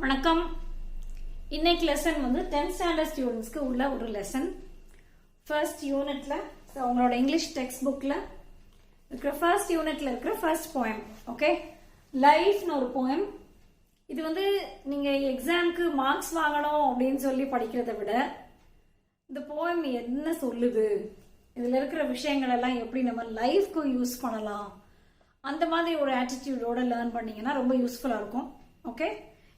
வணக்கம். இன்னைக்கு லெசன் வந்து 10th ஸ்டாண்டர்ட் ஸ்டூடெண்ட்ஸ்க்கு உள்ள ஒரு லெசன். ஃபர்ஸ்ட் யூனிட்ல உங்களோட இங்கிலீஷ் டெக்ஸ்ட் புக்ல இருக்கிற ஃபர்ஸ்ட் யூனிட்ல இருக்கிற ஃபர்ஸ்ட் போயம். ஓகே, லைஃப்னு ஒரு போயம். இது வந்து நீங்க எக்ஸாம்க்கு மார்க்ஸ் வாங்கணும் அப்படின்னு சொல்லி படிக்கிறத விட இந்த போயம் என்ன சொல்லுது, இதுல இருக்கிற விஷயங்கள் எல்லாம் எப்படி நம்ம லைஃப்க்கு யூஸ் பண்ணலாம், அந்த மாதிரி ஒரு ஆட்டிடியூடோட லேர்ன் பண்ணீங்கன்னா ரொம்ப யூஸ்ஃபுல்லா இருக்கும். ஓகே,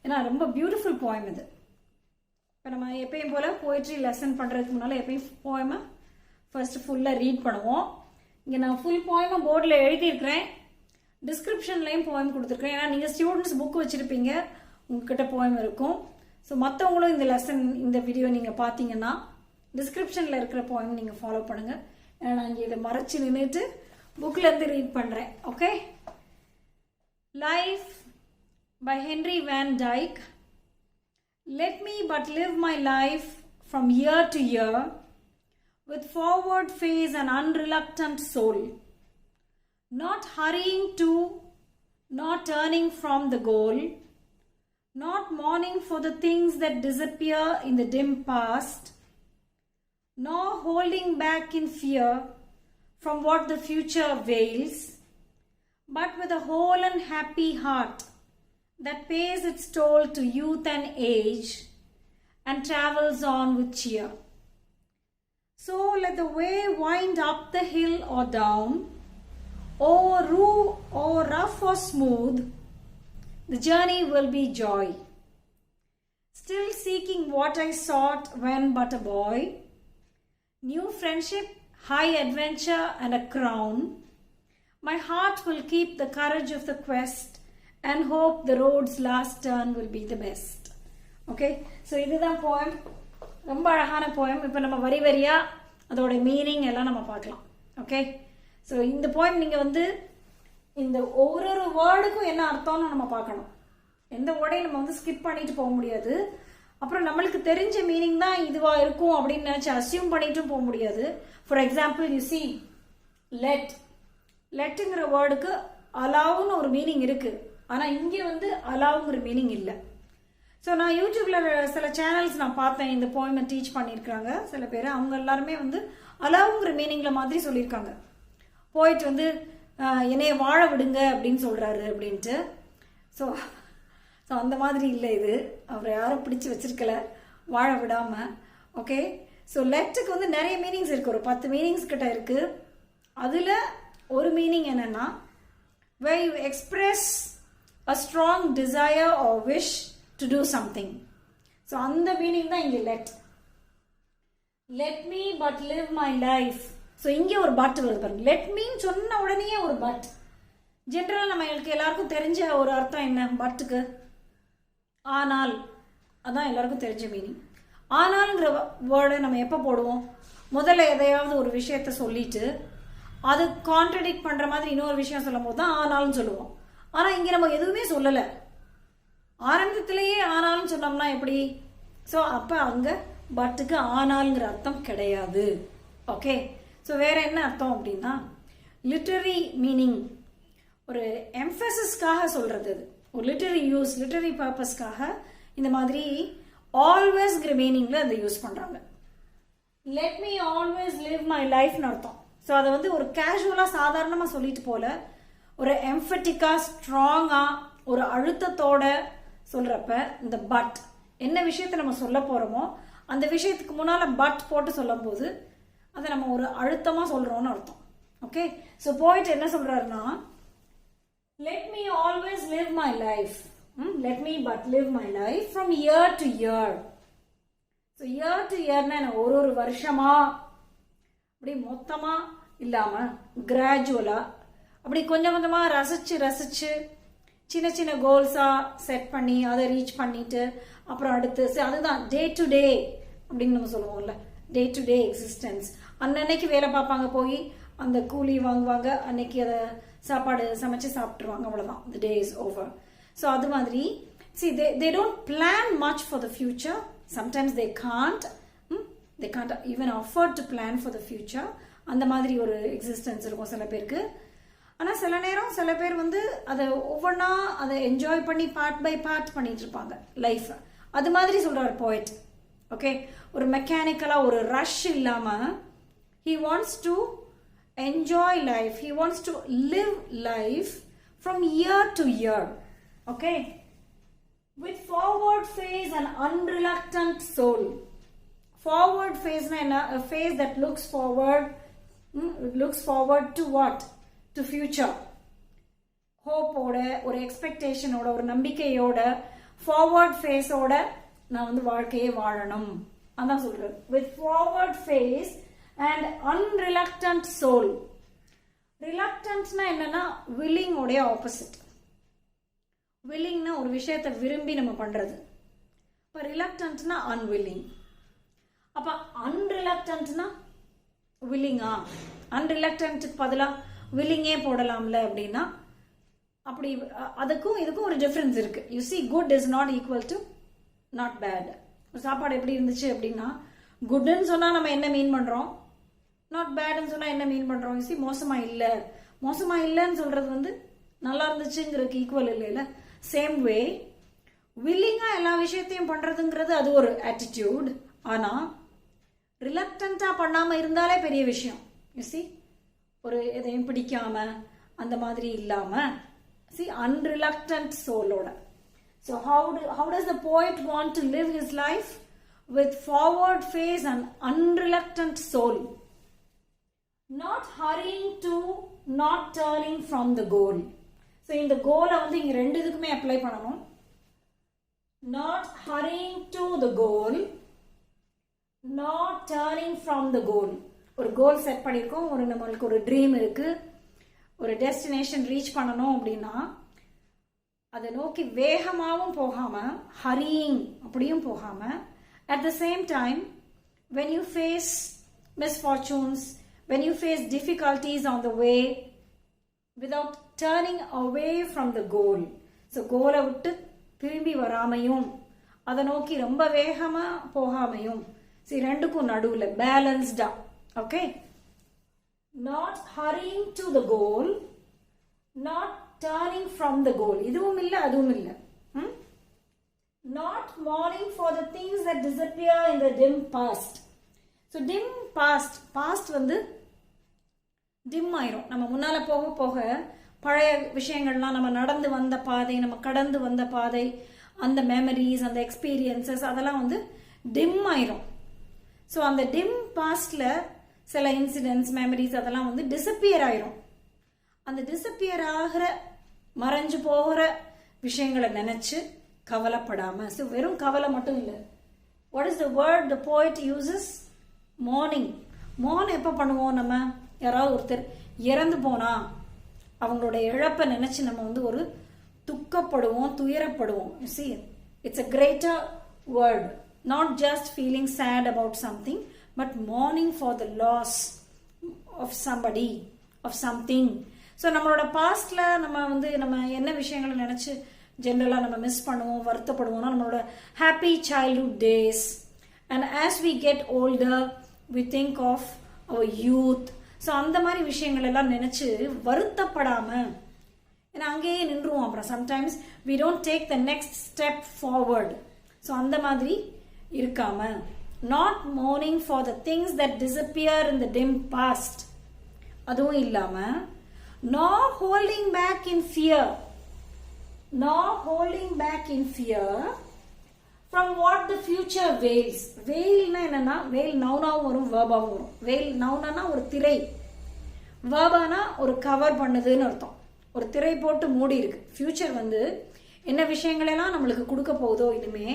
ஏன்னா ரொம்ப பியூட்டிஃபுல் போயம் இது. இப்போ நம்ம எப்பயும் போல போய்ட்ரி லெசன் பண்ணுறதுக்கு முன்னால் எப்பயும் போயமை ஃபர்ஸ்ட் ஃபுல்லாக ரீட் பண்ணுவோம். இங்கே நான் ஃபுல் போயமை போர்டில் எழுதியிருக்கிறேன், டிஸ்கிரிப்ஷன்லேயும் போயம் கொடுத்துருக்கேன். ஏன்னா நீங்கள் ஸ்டூடெண்ட்ஸ் புக் வச்சுருப்பீங்க, உங்ககிட்ட போயம் இருக்கும். ஸோ மற்றவங்களும் இந்த லெசன் இந்த வீடியோ நீங்கள் பார்த்தீங்கன்னா டிஸ்கிரிப்ஷனில் இருக்கிற போயம் நீங்கள் ஃபாலோ பண்ணுங்கள். ஏன்னா நான் இங்கே இதை மறைச்சி நின்றுட்டு புக்கிலேருந்து ரீட் பண்ணுறேன். Okay, life by Henry Van Dyke. Let me but live my life from year to year with forward face and unreluctant soul, not hurrying to, not turning from the goal, not mourning for the things that disappear in the dim past, nor holding back in fear from what the future veils, but with a whole and happy heart that pays its toll to youth and age and travels on with cheer. So let the way wind up the hill or down, or rough or smooth, the journey will be joy. Still seeking what I sought when but a boy, new friendship, high adventure and a crown, my heart will keep the courage of the quest and hope the road's last turn will be the best. Okay, so இதுதான் poem. ரொம்ப அழகான poem. இப்போ நம்ம வரி வரியா அதோட meaning எல்லாம் நம்ம பார்க்கலாம். ஓகே, ஸோ இந்த போயம் நீங்கள் வந்து இந்த ஒரு வேர்டுக்கும் என்ன அர்த்தம்னு நம்ம பார்க்கணும். எந்த வேர்டையும் நம்ம வந்து ஸ்கிப் பண்ணிட்டு போக முடியாது. அப்புறம் நம்மளுக்கு தெரிஞ்ச மீனிங் தான் இதுவாக இருக்கும் அப்படின்னு நினச்சி அசியூம் பண்ணிட்டும் போக முடியாது. ஃபார் எக்ஸாம்பிள் யூ சி லெட்டுங்கிற வேர்டுக்கு அலாவுன்னு ஒரு மீனிங் இருக்குது, ஆனால் இங்கே வந்து அலாவுங்கிற மீனிங் இல்லை. ஸோ நான் யூடியூப்பில் சில சேனல்ஸ் நான் பார்த்தேன், இந்த போயமை டீச் பண்ணியிருக்காங்க சில பேர். அவங்க எல்லாருமே வந்து அலாவுங்கிற மீனிங்கில் மாதிரி சொல்லியிருக்காங்க. போயிட்டு வந்து என்னைய வாழ விடுங்க அப்படின்னு சொல்கிறாரு அப்படின்ட்டு. ஸோ அந்த மாதிரி இல்லை, இது அவரை யாரும் பிடிச்சி வச்சிருக்கல வாழ விடாமல். ஓகே, ஸோ லெட்டுக்கு வந்து நிறைய மீனிங்ஸ் இருக்குது, ஒரு 10 மீனிங்ஸ் கிட்ட இருக்குது. அதில் ஒரு மீனிங் என்னென்னா where you express a strong desire or wish to do something. So அந்த மீனிங் தான் இங்கே let me but live my life. So இங்கே ஒரு பட் வருது பாருங்க. let me சொன்ன உடனே ஒரு பட். ஜென்ரலாக நம்ம எல்லாருக்கும் தெரிஞ்ச ஒரு அர்த்தம் என்ன பட்டுக்கு? ஆனால். அதான் எல்லாருக்கும் தெரிஞ்ச மீனிங். ஆனால்ங்கிற வேர்டை நம்ம எப்போ போடுவோம்? முதல்ல எதையாவது ஒரு விஷயத்த சொல்லிட்டு அது கான்ட்ரடிக்ட் பண்ணுற மாதிரி இன்னொரு விஷயம் சொல்லும் போது தான் ஆனால்னு சொல்லுவோம். ஆனால் இங்கே நம்ம எதுவுமே சொல்லலை, ஆரம்பத்திலேயே ஆனால்னு சொன்னோம்னா எப்படி? ஸோ அப்போ அங்கே பட்டுக்கு ஆனால்ங்கிற அர்த்தம் கிடையாது. ஓகே, ஸோ வேற என்ன அர்த்தம் அப்படின்னா லிட்டரரி மீனிங், ஒரு எம்ஃபசிஸ்க்காக சொல்கிறது, ஒரு லிட்டரரி பர்பஸ்க்காக இந்த மாதிரி ஆல்வேஸ்ங்கிற மீனிங்கில் அதை யூஸ் பண்ணுறாங்க. Let me always live my லைஃப்னு அர்த்தம். ஸோ அதை வந்து ஒரு கேஷுவலாக சாதாரணமாக சொல்லிட்டு போல ஒரு எம்ஃபட்டிக்காக ஸ்ட்ராங்காக ஒரு அழுத்தத்தோட சொல்கிறப்ப இந்த பட் என்ன விஷயத்தை நம்ம சொல்ல போகிறோமோ அந்த விஷயத்துக்கு முன்னால் பட் போட்டு சொல்லும் போது அதை நம்ம ஒரு அழுத்தமாக சொல்கிறோன்னு அர்த்தம். ஓகே, ஸோ போயிட்டு என்ன சொல்கிறாருன்னா let me always live my life, let me but live my life from year to year. So year to இயர்னா ஒரு வருஷமாக அப்படி மொத்தமாக இல்லாமல் கிராஜுவலாக அப்படி கொஞ்சம் கொஞ்சமாக ரசித்து சின்ன சின்ன கோல்ஸாக செட் பண்ணி அதை ரீச் பண்ணிட்டு அப்புறம் அடுத்து அதுதான் டே டு டே அப்படின்னு நம்ம சொல்லுவோம்ல, டே டு டே எக்ஸிஸ்டன்ஸ். அன்னன்னைக்கு வேலை பார்ப்பாங்க, போய் அந்த கூலி வாங்குவாங்க, அன்னைக்கு அதை சாப்பாடு சமைச்சு சாப்பிட்ருவாங்க, அவ்வளோதான், the day is over. So அது மாதிரி they don't plan much for the future. Sometimes they can't even afford to plan for the future. அந்த மாதிரி ஒரு எக்ஸிஸ்டன்ஸ் இருக்கும் சில பேருக்கு. ஆனால் சில நேரம் சில பேர் வந்து அதை ஒவ்வொன்றா அதை என்ஜாய் பண்ணி பார்ட் பை பார்ட் பண்ணிட்டு இருப்பாங்க லைஃப்பை. அது மாதிரி சொல்கிறார் போய்ட். ஓகே, ஒரு மெக்கானிக்கலாக ஒரு ரஷ் இல்லாமல் he wants to enjoy life, he wants to live life from year to year. Okay, with forward face and unreluctant soul. Forward face na a face that looks forward, looks forward to what? To future. Hope oda or expectation oda or நம்பிக்கையோட forward face oda நான் வந்து வாழ்க்கையை வாழணும் அதான் சொல்றேன். With forward face and unreluctant soul. Reluctantனா என்னன்னா willing உடைய opposite. வில்லிங்னா ஒரு விஷயத்தை விரும்பி நம்ம பண்றது. இப்போ ரிலக்டன்ட்னா அன்வில்லிங். அப்போ அன்ரிலக்டன்ட்னா வில்லிங்கா? அன்ரிலக்டன்ட்டுக்கு பதிலாக வில்லிங்கே போடலாம்ல அப்படின்னா அப்படி அதுக்கும் இதுக்கும் ஒரு டிஃப்ரென்ஸ் இருக்கு. You see, good is not equal to not bad. சாப்பாடு எப்படி இருந்துச்சு அப்படின்னா குட்னு சொன்னால் நம்ம என்ன மீன் பண்ணுறோம், நாட் பேட்னு சொன்னால் என்ன மீன் பண்ணுறோம். யூ சி, மோசமாக இல்லைன்னு சொல்கிறது வந்து நல்லா இருந்துச்சுங்கிறதுக்கு ஈக்குவல் இல்லைல்ல. சேம் வே வில்லிங்காக எல்லா விஷயத்தையும் பண்ணுறதுங்கிறது அது ஒரு ஆட்டிடியூட். ஆனால் ரிலக்டண்ட்டாக பண்ணாமல் இருந்தாலே பெரிய விஷயம். யூ சி, ஒரு எதையும் பிடிக்காம அந்த மாதிரி இல்லாமல் சி அன்ரிலக்டன்ட் சோலோட. So how does the poet want to live his life? With forward face and unreluctant soul. Not hurrying to, not turning from the goal. So இந்த கோலை வந்து இங்க ரெண்டு இதுக்குமே அப்ளை பண்ணணும். Not hurrying to the goal, not turning from the goal. ஒரு goal set பண்ணியிருக்கோம், ஒரு நம்மளுக்கு ஒரு ட்ரீம் இருக்கு, ஒரு டெஸ்டினேஷன் ரீச் பண்ணணும் அப்படின்னா அதை நோக்கி வேகமாகவும் போகாம ஹரியிங் அப்படியும் போகாம, at the same time when you face misfortunes, when you face difficulties on the way, without turning away from the goal. So கோலை விட்டு திரும்பி வராமையும் அதை நோக்கி ரொம்ப வேகமா போகாமையும் ரெண்டுக்கும் நடுவில் பேலன்ஸ்டா. Okay, not hurrying to the goal, not turning from the goal. இதுவும் இல்லை அதுவும் இல்லை. Not mourning for the things that disappear in the dim past. So dim past வந்து டிம் ஆயிரும். நம்ம முன்னால போக போக பழைய விஷயங்கள்லாம், நம்ம நடந்து வந்த பாதை, நம்ம கடந்து வந்த பாதை, அந்த மெமரிஸ், அந்த எக்ஸ்பீரியன்சஸ் அதெல்லாம் வந்து டிம் ஆயிரும். ஸோ அந்த டிம் பாஸ்ட்ல சில இன்சிடென்ட்ஸ், மெமரிஸ் அதெல்லாம் வந்து டிசப்பியர் ஆயிரும். அந்த டிசப்பியர் ஆகிற மறைஞ்சு போகிற விஷயங்களை நினைச்சு கவலைப்படாம, ஸோ வெறும் கவலை மட்டும் இல்லை. What is the word the poet uses? Morning. Morn எப்போ பண்ணுவோம்? நம்ம யாராவது ஒருத்தர் இறந்து போனா அவங்களோட இழப்பை நினைச்சு நம்ம வந்து ஒரு துக்கப்படுவோம், துயரப்படுவோம். You see, it's a greater word. Not just feeling sad about something, but mourning for the loss of somebody, of something. So நம்மளோட பாஸ்ட்ல நம்ம என்ன விஷயங்களை நினைச்சு ஜென்ரலாக நம்ம மிஸ் பண்ணுவோம், வருத்தப்படுவோம்னா நம்மளோட happy childhood days. And as we get older we think of our youth. So அந்த மாதிரி விஷயங்கள் எல்லாம் நினைச்சு வருத்தப்படாம, ஏன்னா அங்கேயே நின்றுவோம். அப்புறம் sometimes we don't take the next step forward. So அந்த மாதிரி இருக்காம, not mourning for the things that disappear in the dim past, அதுவும் இல்லாம nor holding back in fear, nor holding back in fear from what the future veils. veilனா என்னன்னா, veil நவுனாவும் வரும், வேர்பாவும் வரும். veil நவுனா ஒரு திரை, வேர்பானா ஒரு கவர் பண்ணுதுன்னு அர்த்தம். ஒரு திரை போட்டு மூடி இருக்கு. ஃபியூச்சர் வந்து என்ன விஷயங்களெல்லாம் நம்மளுக்கு கொடுக்க போகுதோ இனிமே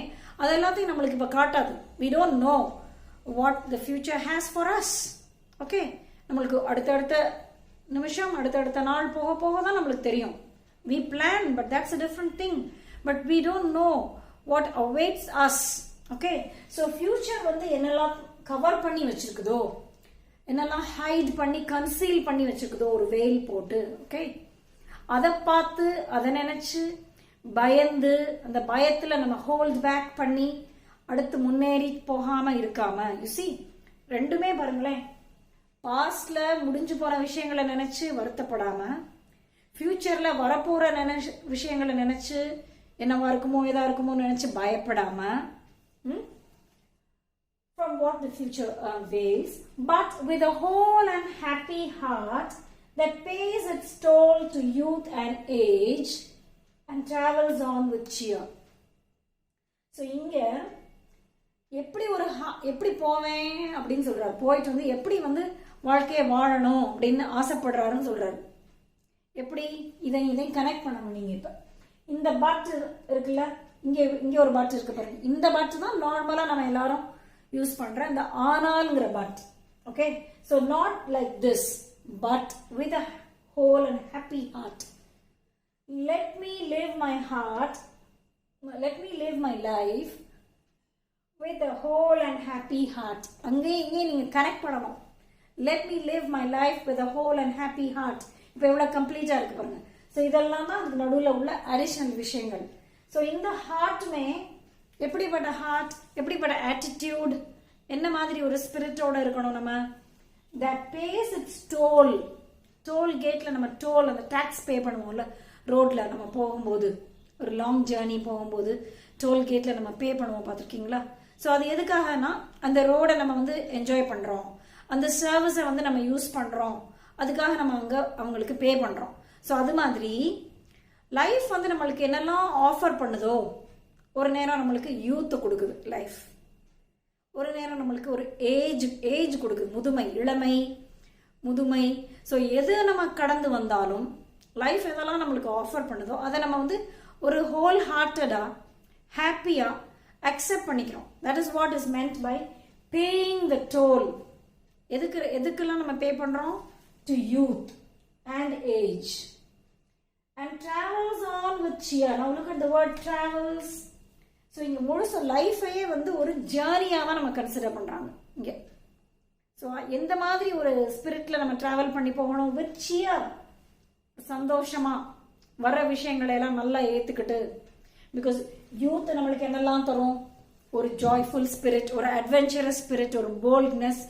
அது எல்லாத்தையும் நம்மளுக்கு இப்போ காட்டாது. we don't know what the future has for us. Okay, நம்மளுக்கு அடுத்தடுத்த நிமிஷம், அடுத்தடுத்த நாள் போக போக தான் நம்மளுக்கு தெரியும். we plan, but that's a different thing. but we don't know what awaits us. okay, so future வந்து என்னெல்லாம் கவர் பண்ணி வச்சிருக்குதோ, என்னெல்லாம் ஹைட் பண்ணி கன்சீல் பண்ணி வச்சிருக்குதோ ஒரு வெயில் போட்டு, ஓகே, அதை பார்த்து அதை நினைச்சு பயந்து அந்த பயத்துல நம்ம ஹோல்ட் பேக் பண்ணி அடுத்து முன்னேறி போகாம இருக்காம, யூ see ரெண்டுமே பாருங்களேன். பாஸ்ட்ல முடிஞ்சு போன விஷயங்களை நினைச்சு வருத்தப்படாம, ஃப்யூச்சரில் வரப்போகிற விஷயங்களை நினச்சி என்னவா இருக்குமோ எதா இருக்குமோ நினச்சி பயப்படாமல் from what the future wails, but with a whole and happy heart that pays its toll to youth and age and travels on with cheer. So இங்க எப்படி போவேன் அப்படின்னு சொல்றாரு. போயிட்டு வந்து எப்படி வந்து வாழ்க்கையை வாழணும் அப்படின்னு ஆசைப்படுறாருன்னு சொல்றாரு. எப்படி இதை கனெக்ட் பண்ணணும். நீங்க இப்ப இந்த பாட்டு இருக்குல்ல, இங்க ஒரு பாட்டு இருக்கு பாருங்க. இந்த பாட்டு தான் நார்மலா நம்ம எல்லாரும் யூஸ் பண்ற இந்த ஆனால்ங்கிற but. Okay, so not like this, but with a whole and happy heart. Let me live my heart, let me live my life with a whole and happy heart. இங்கே நீங்க கனெக்ட் பண்ணணும். Let me live my life with a whole and happy heart. இப்போ எவ்வளோ கம்ப்ளீட்டா இருக்கு பாருங்க. So இதெல்லாம் தான் அதுக்கு நடுவில் உள்ள அடிஷனல் விஷயங்கள். ஸோ இந்த ஹார்ட்டுமே எப்படிப்பட்ட ஹார்ட், எப்படிப்பட்ட ஆட்டிடியூட், என்ன மாதிரி ஒரு ஸ்பிரிட்டோட இருக்கணும் நம்ம. That pays its toll. Toll கேட்ல நம்ம டோல், அந்த டாக்ஸ் பே பண்ணுவோம்ல ரோட்ல நம்ம போகும்போது, ஒரு லாங் ஜேர்னி போகும்போது டோல் கேட்ல நம்ம பே பண்ணுவோம், பார்த்துருக்கீங்களா? ஸோ அது எதுக்காகனா அந்த ரோடை நம்ம வந்து என்ஜாய் பண்றோம், அந்த சர்வீஸை வந்து நம்ம யூஸ் பண்றோம், அதுக்காக நம்ம அவங்களுக்கு பே பண்றோம். ஸோ அது மாதிரி லைஃப் வந்து நம்மளுக்கு என்னெல்லாம் ஆஃபர் பண்ணுதோ, ஒரு நேரம் நம்மளுக்கு யூத் கொடுக்குது லைஃப், ஒரு நேரம் நம்மளுக்கு ஒரு ஏஜ் கொடுக்குது, இளமை முதுமை. ஸோ எது நம்ம கடந்து வந்தாலும் லைஃப் எதெல்லாம் நம்மளுக்கு ஆஃபர் பண்ணுதோ அதை நம்ம வந்து ஒரு ஹோல் ஹார்ட்டடா ஹாப்பியா அக்செப்ட் பண்ணிக்கிறோம். That is what is meant by paying the toll. எதுக்கெல்லாம் நம்ம பே பண்றோம்? To youth and age and travels on with cheer. Now look at the word travels. So இங்க முழுசு லைஃபையே வந்து ஒரு ஜேர்னியாவா நம்ம கன்சிடர் பண்றாங்க இங்க. ஸோ எந்த மாதிரி ஒரு ஸ்பிரிட்ல நம்ம டிராவல் பண்ணி போகணும்? வித் சியர், சந்தோஷமா வர விஷயங்களை எல்லாம் நல்லா ஏத்துக்கிட்டு. பிகாஸ் யூத் நம்மளுக்கு என்னெல்லாம் தரும்? ஒரு ஜாய்ஃபுல் ஸ்பிரிட், ஒரு அட்வென்ச்சரஸ் ஸ்பிரிட், ஒரு போல்ட்னஸ்,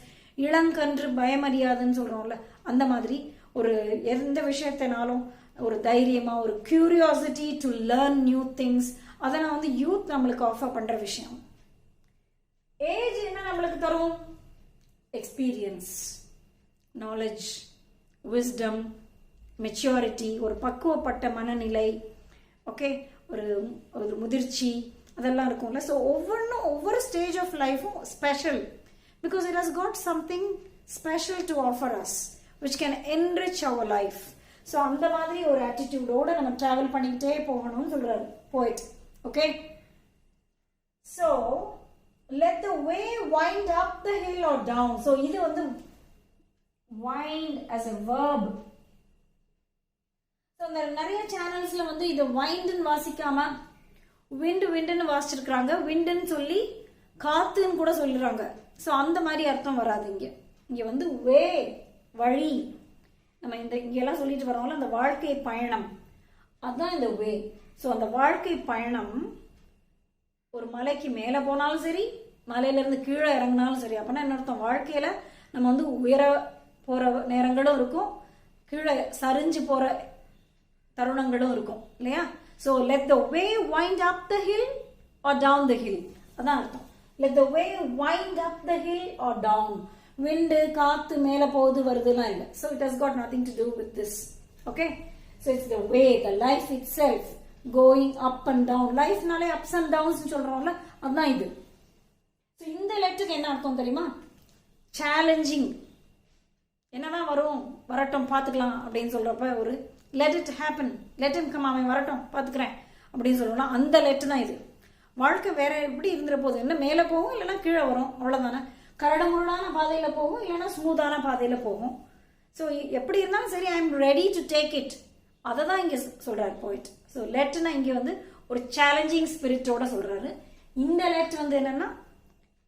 இளங்கன்று பயமறியாதுன்னு சொல்றோம்ல, அந்த மாதிரி ஒரு எந்த விஷயத்தினாலும் ஒரு தைரியமா, ஒரு curiosity to learn new things, அதை நான் வந்து யூத் நம்மளுக்கு ஆஃபர் பண்ற விஷயம். ஏஜ் என்ன நம்மளுக்கு தரும்? எக்ஸ்பீரியன்ஸ், நாலேஜ், விஸ்டம், மெச்சூரிட்டி, ஒரு பக்குவப்பட்ட மனநிலை, ஓகே, ஒரு முதிர்ச்சி, அதெல்லாம் இருக்கும்ல. ஸோ ஒவ்வொரு ஸ்டேஜ் ஆஃப் லைஃபும் special, because it has got something special to offer us which can enrich our life. So அந்த மாதிரி ஒரு ஆட்டிடியூடோட நம்ம டிராவல் பண்ணிக்கிட்டே போகணும்னு சொல்றாரு போயிட். Okay, so let the way wind up the hill or down. So இது வந்து wind as a verb. So இந்த நிறைய சேனல்ஸ்ல வந்து இது வைண்டுன்னு வாசிக்காம விண்டுன்னு வாசிச்சிருக்கிறாங்க. விண்டுன்னு சொல்லி காத்துன்னு கூட சொல்லுறாங்க. ஸோ அந்த மாதிரி அர்த்தம் வராது இங்க. இங்க வந்து வே, வழி, நம்ம இங்கெல்லாம் சொல்லிட்டு வரோம்ல, அந்த வாழ்க்கை பயணம், அதுதான் இந்த வே. ஸோ அந்த வாழ்க்கை பயணம் ஒரு மலைக்கு மேலே போனாலும் சரி, மலையில இருந்து கீழே இறங்கினாலும் சரி. அப்படின்னா என்ன அர்த்தம்? வாழ்க்கையில நம்ம வந்து உயர போற நேரங்களும் இருக்கும், கீழே சரிஞ்சு போற தருணங்களும் இருக்கும் இல்லையா? So let the way wind up the hill or down the hill, அதான் அர்த்தம். Let the way wind up the hill or down. Wind, காத்து மேல போகுது வருதுலாம் இல்லை. So it has got nothing to do with this. Okay, so it's the way, the life itself going up and down. லைஃப்னாலே ups and downs சொல்றோம்ல, அதுதான் இது. So இந்த லெட்டருக்கு என்ன அர்த்தம் தெரியுமா? சேலஞ்சிங். என்னதான் வரட்டும் பார்த்துக்கலாம் அப்படின்னு சொல்றப்ப ஒரு let it happen, let him come, அவன் வரட்டும் பார்த்துக்கிறேன் அப்படின்னு சொல்லலாம். அந்த லெட்டு தான் இது. வாழ்க்கை வேற எப்படி இருந்துற போகுது? என்ன மேலே போகும் இல்லைன்னா கீழே வரும், அவ்வளோதானே. கரடுமுரடான பாதையில போகும், இல்லைன்னா ஸ்மூத்தான பாதையில போகும். ஸோ எப்படி இருந்தாலும் சரி, I am ready to take it. அதை தான் இங்கே சொல்றாரு போயிட். ஸோ லெட்னா இங்கே வந்து ஒரு சேலஞ்சிங் ஸ்பிரிட்டோட சொல்றாரு. இந்த லெட் வந்து என்னன்னா,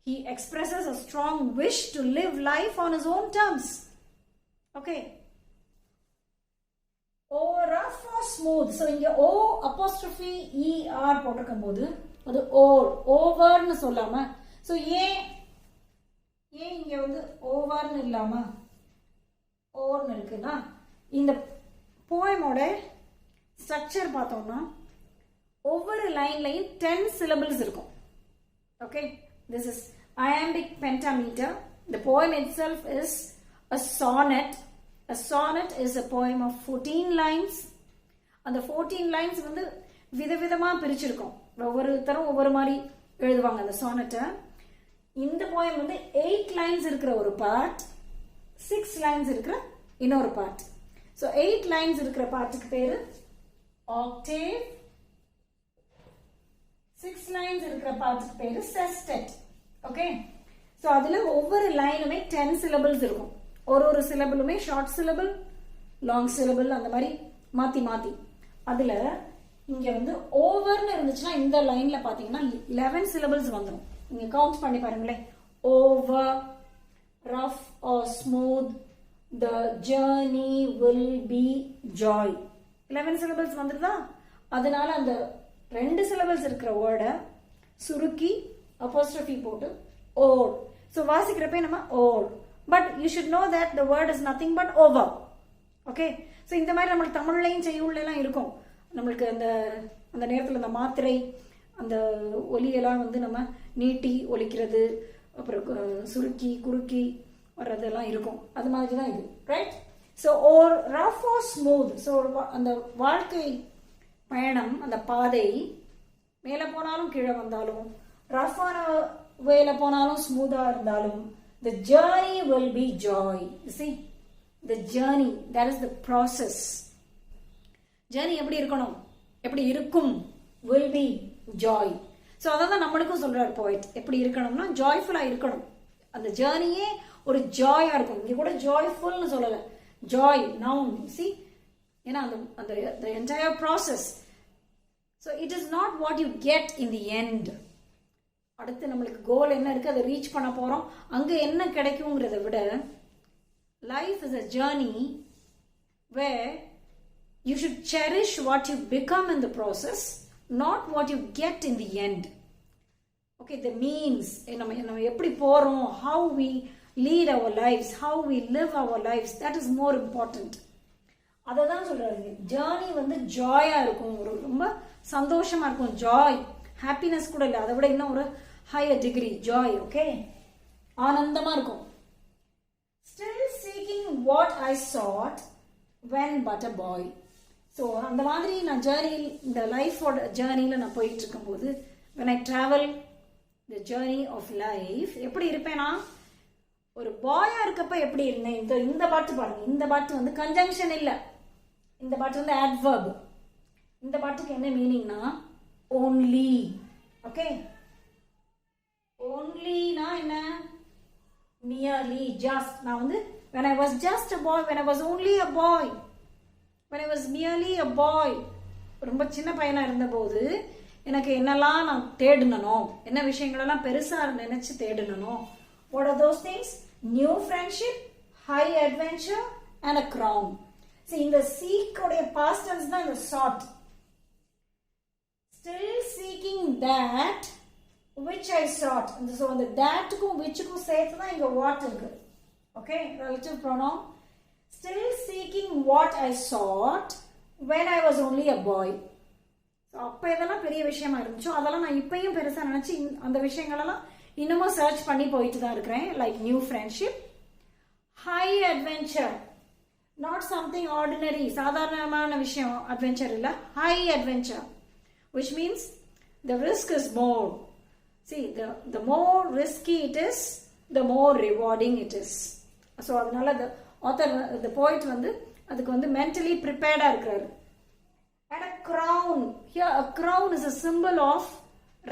he expresses a strong wish to live life on his own terms. Okay. O rough or smooth. So இங்க O apostrophe ER போட்டிருக்கும் போது அது ஓவர்னு சொல்லாம, ஸோ ஏன் இங்க வந்து ஓவர்னு இல்லாம ஓர்னு இருக்குன்னா, இந்த போயமோட ஸ்ட்ரக்சர் பார்த்தோம்னா ஒவ்வொரு லைன்லையும் 10 syllables இருக்கும். Okay, this is iambic pentameter. The poem itself is a sonnet. A sonnet is a poem of 14 lines. அந்த 14 lines வந்து விதவிதமா பிரிச்சிருக்கோம். ஒவ்வொருத்தரும் ஒவ்வொரு மாதிரி எழுதுவாங்க அந்த சானட்டை. இந்த போயம் வந்து 8 lines இருக்கிற ஒரு பார்ட், 6 lines இருக்கிற இன்னொரு பார்ட். ஸோ 8 lines இருக்கிற பார்ட்டுக்கு பேரு ஆக்டேவ், 6 lines இருக்கிற பார்ட்டுக்கு பேரு செஸ்டெட். ஓகே, ஸோ அதுல ஒவ்வொரு லைனுமே 10 syllables இருக்கும். ஒரு சிலபிளுமே ஷார்ட் சிலபிள், லாங் சிலபிள், அந்த மாதிரி மாத்தி மாத்தி. அதுல இங்க வந்து ஓவர்னு இருந்துச்சுன்னா இந்த லைன்ல பாத்தீங்கன்னா 11 syllables வந்துடும். நீங்க கவுண்ட் பண்ணி பாருங்களேன். Over, rough or smooth, the journey will be Joy, 11 syllables வந்துருதா? அதனால அந்த 2 syllables இருக்கிற வேர்டை சுருக்கி அப்போஸ்ட்ரோஃபி போட்டு ஓட். ஸோ வாசிக்கிறப்ப நம்ம ode. But you should know that the word is nothing but over. Okay, so இந்த மாதிரி நம்மளுக்கு தமிழ்லையும் செய்யுள்ளெல்லாம் இருக்கும். நம்மளுக்கு அந்த அந்த நேரத்தில் அந்த மாத்திரை அந்த ஒலியெல்லாம் வந்து நம்ம நீட்டி ஒலிக்கிறது, அப்புறம் சுருக்கி குறுக்கி வர்றதெல்லாம் இருக்கும். அது மாதிரி தான் இது, right? So or rough or smooth. So அந்த வாழ்க்கை பயணம், அந்த பாதை மேலே போனாலும் கீழே வந்தாலும், ரஃப்பான வேல போனாலும் ஸ்மூதா இருந்தாலும், the journey will be joy. You see, the journey, that is the process. journey எப்படி இருக்கணும், எப்படி இருக்கும், will be joy. ஸோ அதான் நம்மளுக்கும் சொல்றாரு போயிட். எப்படி இருக்கணும்னா ஜாய்ஃபுல்லா இருக்கணும். அந்த ஜேர்னியே ஒரு ஜாயா இருக்கும். இங்க கூட ஜாய்ஃபுல்னு சொல்லலை, ஜாய் நவுன். see, ஏன்னா அந்த அந்த the entire process. so it is not what you get in the end. அடுத்து நம்மளுக்கு கோல் என்ன இருக்கு, அதை ரீச் பண்ண போறோம், அங்க என்ன கிடைக்குங்கிறத விட life is a journey where you should cherish what you become in the process, not what you get in the end. okay, the means, நம்ம எப்படி போறோம், how we lead our lives, how we live our lives, that is more important. அதை தான் சொல்றாரு. Journey வந்து ஜாயா இருக்கும், ஒரு ரொம்ப சந்தோஷமா இருக்கும். ஜாய், ஹாப்பினஸ் கூட இல்லை, அதை விட இன்னும் ஒரு ஹையர் டிகிரி ஜாய். ஓகே, ஆனந்தமா இருக்கும். Still seeking what I sought when but a boy. So அந்த மாதிரி நான் ஜேர்னி, இந்த லைஃபோட ஜேர்னியில் நான் போயிட்டு இருக்கும்போது, when I travel the journey of life, எப்படி இருப்பேன்னா ஒரு பாயா இருக்கப்ப எப்படி இருந்தேன். இந்த பாட்டு பாருங்க, இந்த பாட்டு வந்து கன்ஜங்ஷன் இல்லை, இந்த பாட்டு வந்து adverb. இந்த பாட்டுக்கு என்ன மீனிங்னா only. ஓகே, onlyனா என்ன, merely, just. நான் வந்து when I was just a boy, when I was only a boy, when I was merely a boy, ரொம்ப சின்ன பையனா இருந்தபோது எனக்கு என்னெல்லாம் நான் தேடனோ, என்ன விஷயங்களெல்லாம் பெருசா நினைச்சு தேடனோ, what are those things? New friendship, high adventure and a crown. see, இந்த seek உடைய past tense தான் இந்த sought. still seeking that which I sought. so அந்த that-க்கும் which-க்கும் சேர்த்து தான் இங்க what இருக்கு. okay, relative pronoun. still seeking what I sought when I was only a boy. அப்ப இதெல்லாம் பெரிய விஷயமா இருந்துச்சோ அதெல்லாம் நான் இப்பயும் பெருசா நினைச்சு அந்த விஷயங்களெல்லாம் இன்னமும் சர்ச் பண்ணி போயிட்டு தான் இருக்கிறேன். Like new friendship, high adventure, not something ordinary, சாதாரணமான விஷயம் அட்வென்ச்சர் இல்லை, high adventure, which means the risk is more. see, the more risky it is, the more rewarding it is. so அதனால the author, the poet வந்து அதுக்கு வந்து mentally prepared இருக்கிறாரு. and a crown, here a crown is a symbol of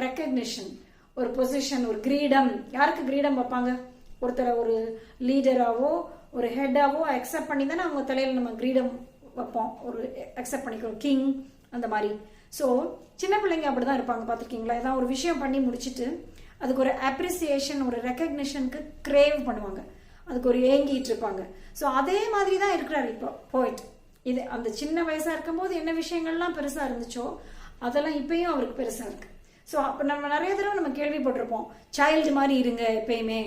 recognition. ஒரு position, ஒரு கிரீடம். யாருக்கு கிரீடம் வைப்பாங்க? ஒருத்தரை ஒரு லீடராவோ ஒரு ஹெட்டாவோ அக்செப்ட் பண்ணி தானே அவங்க தலையில நம்ம கிரீடம் வைப்போம், ஒரு அக்செப்ட் பண்ணிக்கிறோம், கிங் அந்த மாதிரி. ஸோ சின்ன பிள்ளைங்க அப்படிதான் இருப்பாங்க, பார்த்துருக்கீங்களா? ஏதாவது ஒரு விஷயம் பண்ணி முடிச்சுட்டு அதுக்கு ஒரு அப்ரிசியேஷன், ஒரு ரெக்கக்னிஷனுக்கு கிரேவ் பண்ணுவாங்க, அதுக்கு ஒரு ஏங்கிட்டு இருப்பாங்க. ஸோ அதே மாதிரி தான் இருக்கிறாரு இப்போ போயிட். இது அந்த சின்ன வயசா இருக்கும்போது என்ன விஷயங்கள்லாம் பெருசா இருந்துச்சோ அதெல்லாம் இப்பயும் அவருக்கு பெருசா இருக்கு. ஸோ அப்போ நம்ம நிறைய தடவை நம்ம கேள்விப்பட்டிருப்போம், சைல்டு மாதிரி இருங்க எப்பயுமே,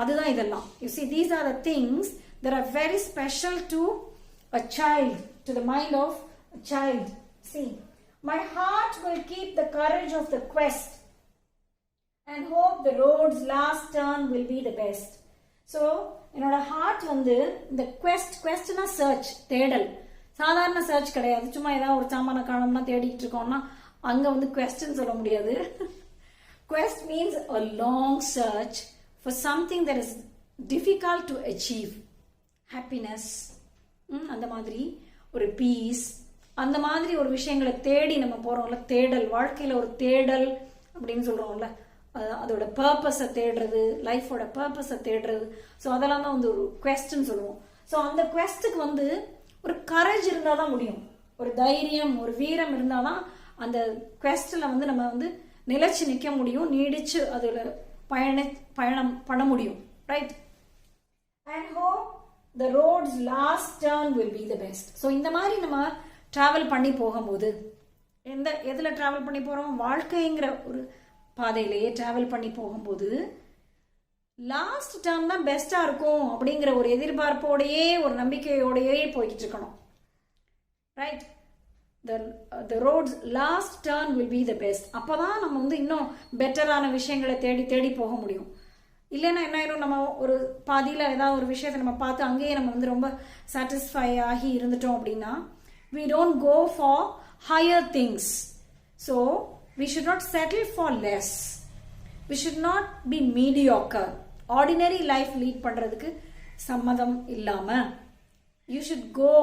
அதுதான் இதெல்லாம். You see, these are the things that are very special to a child. to the mind of a child. See, my heart will keep the courage of the quest and hope the road's last turn will be the best. So, என்னோட heart வந்து இந்த questனா search, தேடல். சாதாரண search கிடையாது. சும்மா ஏதாவது ஒரு சாமான காணோம்னா தேடிட்டு இருக்கோம்னா அங்க வந்து questன்னு சொல்ல முடியாது. Quest means a long search for something that is difficult to achieve. Happiness, அந்த மாதிரி ஒரு பீஸ், அந்த மாதிரி ஒரு விஷயங்களை தேடி நம்ம போறோம்ல, தேடல். வாழ்க்கையில ஒரு தேடல் அப்படின்னு சொல்றோம்ல, அதோட பர்பஸை தேடுறது, லைஃபோட பர்பஸை தேடுறது. ஸோ அதெல்லாம் தான் வந்து ஒரு குவெஸ்ட்ன்னு சொல்லுவோம். ஸோ அந்த குவெஸ்ட்டுக்கு வந்து ஒரு கரேஜ் இருந்தால் தான் முடியும். ஒரு தைரியம், ஒரு வீரம் இருந்தால் தான் அந்த குவெஸ்ட்டில் வந்து நம்ம வந்து நிலைச்சு நிற்க முடியும், நீடிச்சு அதில் பயணம் பண்ண முடியும். Right? And hope the road's last turn will be the best. So இந்த மாதிரி நம்ம ட்ராவல் பண்ணி போகும்போது, எதில் ட்ராவல் பண்ணி போகிறோம்? வாழ்க்கைங்கிற ஒரு பாதையிலேயே ட்ராவல் பண்ணி போகும்போது லாஸ்ட் டேர்ம் தான் பெஸ்ட்டாக இருக்கும் அப்படிங்கிற ஒரு எதிர்பார்ப்போடையே, ஒரு நம்பிக்கையோடையே போய்கிட்டு இருக்கணும். Right? the road's last turn will be the best. அப்போ தான் நம்ம வந்து இன்னும் பெட்டரான விஷயங்களை தேடி தேடி போக முடியும். இல்லைன்னா என்ன ஆயிரும், நம்ம ஒரு பாதியில் ஏதாவது ஒரு விஷயத்தை நம்ம பார்த்து அங்கேயே நம்ம வந்து ரொம்ப சாட்டிஸ்ஃபை ஆகி இருந்துட்டோம் அப்படின்னா we don't go for higher things. So we should not settle for less. We should not be mediocre. Ordinary life lead பண்றதுக்கு சம்மதம் இல்லாம you should go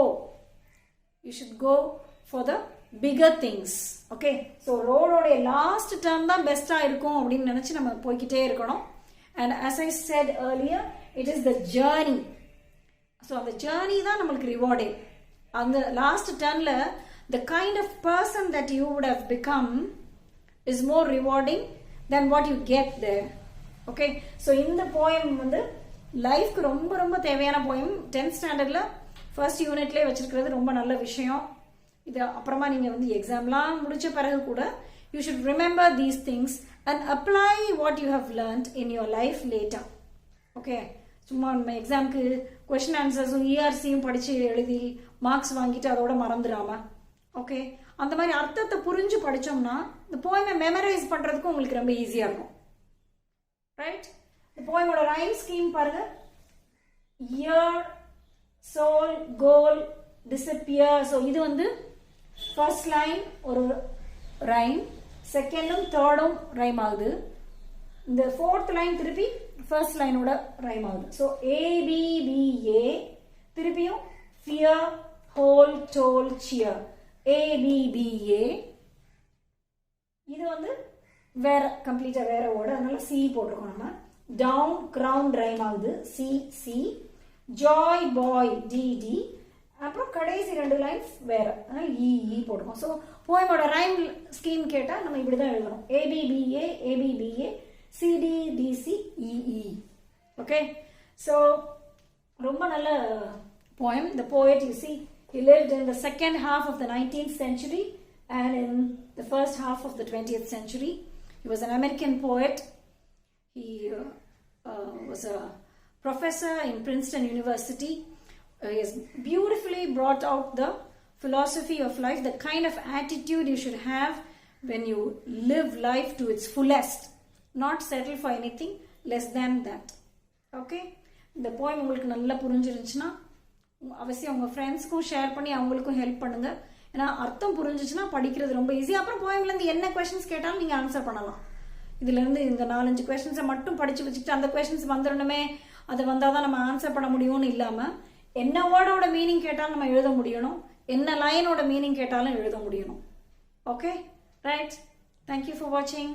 for the bigger things. Okay? So ரோடோட last turn தான் பெஸ்டா இருக்கும் அப்படின்னு நினைச்சு நம்ம போய்கிட்டே இருக்கணும். And as I said earlier, it is the journey. So அந்த journey தான் நம்மளுக்கு rewarded. அந்த last டர்ன்ல the kind of person that you would have become is more rewarding than what you get there. Okay? So இந்த poem வந்து லைஃப்க்கு ரொம்ப ரொம்ப தேவையான poem. 10th ஸ்டாண்டர்ட்ல ஃபர்ஸ்ட் யூனிட்லேயே வச்சிருக்கிறது ரொம்ப நல்ல விஷயம். இது அப்புறமா நீங்கள் வந்து எக்ஸாம்லாம் முடிச்ச பிறகு கூட you should remember these things and apply what you have learned in your life later. Okay? சும்மா நம்ம எக்ஸாமுக்கு கொஷின் ஆன்சர்ஸும் இஆர்சியும் படித்து எழுதி மார்க்ஸ் வாங்கிட்டு அதோட மறந்துடாம, ஓகே, அந்த மாதிரி அர்த்தத்தை புரிஞ்சு படித்தோம்னா இந்த போயமை மெமரைஸ் பண்ணுறதுக்கு உங்களுக்கு ரொம்ப ஈஸியாக இருக்கும். ரைட்? இந்த போயமோட ரைம் ஸ்கீம் பாருங்க. Year, soul, goal, disappear. So இது வந்து ஃபர்ஸ்ட் லைன் ஒரு ரைம், செகண்டும் தேர்டும் ரைம் ஆகுது. இந்த ஃபோர்த் லைன் திருப்பி ஃபர்ஸ்ட் லைனோட ரைம் ஆகுது. ஸோ ஏபிபிஏ, திருப்பியும் fear, whole, toll, cheer. ABBA. இது வந்து வேற கம்ப்ளீட்டா வேற வேர்டு, அதனால சி போட்டிருக்கோம் நம்ம. டவுன், கிரவுண்ட் ரைம் ஆகுது. C C. Joy, boy, DD. அப்புறம் கடைசி ரெண்டு லைன்ஸ் வேற, அதனால இ போட்டுக்கோம். ஸோ போயமோட ரைம் ஸ்கீம் கேட்டால் நம்ம இப்படி தான் எழுதணும். ABBA, ABBA, CDDC, EE. Okay? So ரொம்ப நல்ல poem. The poet, you see, he lived in the second half of the 19th century and in the first half of the 20th century. He was an American poet. He was a professor in Princeton University. He has beautifully brought out the philosophy of life, the kind of attitude you should have when you live life to its fullest, not settle for anything less than that. Okay? இந்த poem உங்களுக்கு நல்லா புரிஞ்சிருந்துச்சுன்னா அவசியம் உங்கள் ஃப்ரெண்ட்ஸ்க்கும் share பண்ணி அவங்களுக்கும் help பண்ணுங்க. ஏன்னா அர்த்தம் புரிஞ்சிச்சுன்னா படிக்கிறது ரொம்ப ஈஸி. அப்புறம் போயம்லேருந்து என்ன கொஷின்ஸ் கேட்டாலும் நீங்கள் ஆன்சர் பண்ணலாம். இதுலேருந்து இந்த 4-5 கொஷின்ஸை மட்டும் படித்து வச்சுக்கிட்டு அந்த கொஷின்ஸ் வந்துடணுமே, அது வந்தால் தான் நம்ம ஆன்சர் பண்ண முடியும்னு இல்லாமல் என்ன வேர்டோட மீனிங் கேட்டாலும் நம்ம எழுத முடியணும், என்ன லைனோட மீனிங் கேட்டாலும் எழுத முடியணும். ஓகே? ரைட்? தேங்க்யூ ஃபார் வாட்சிங்.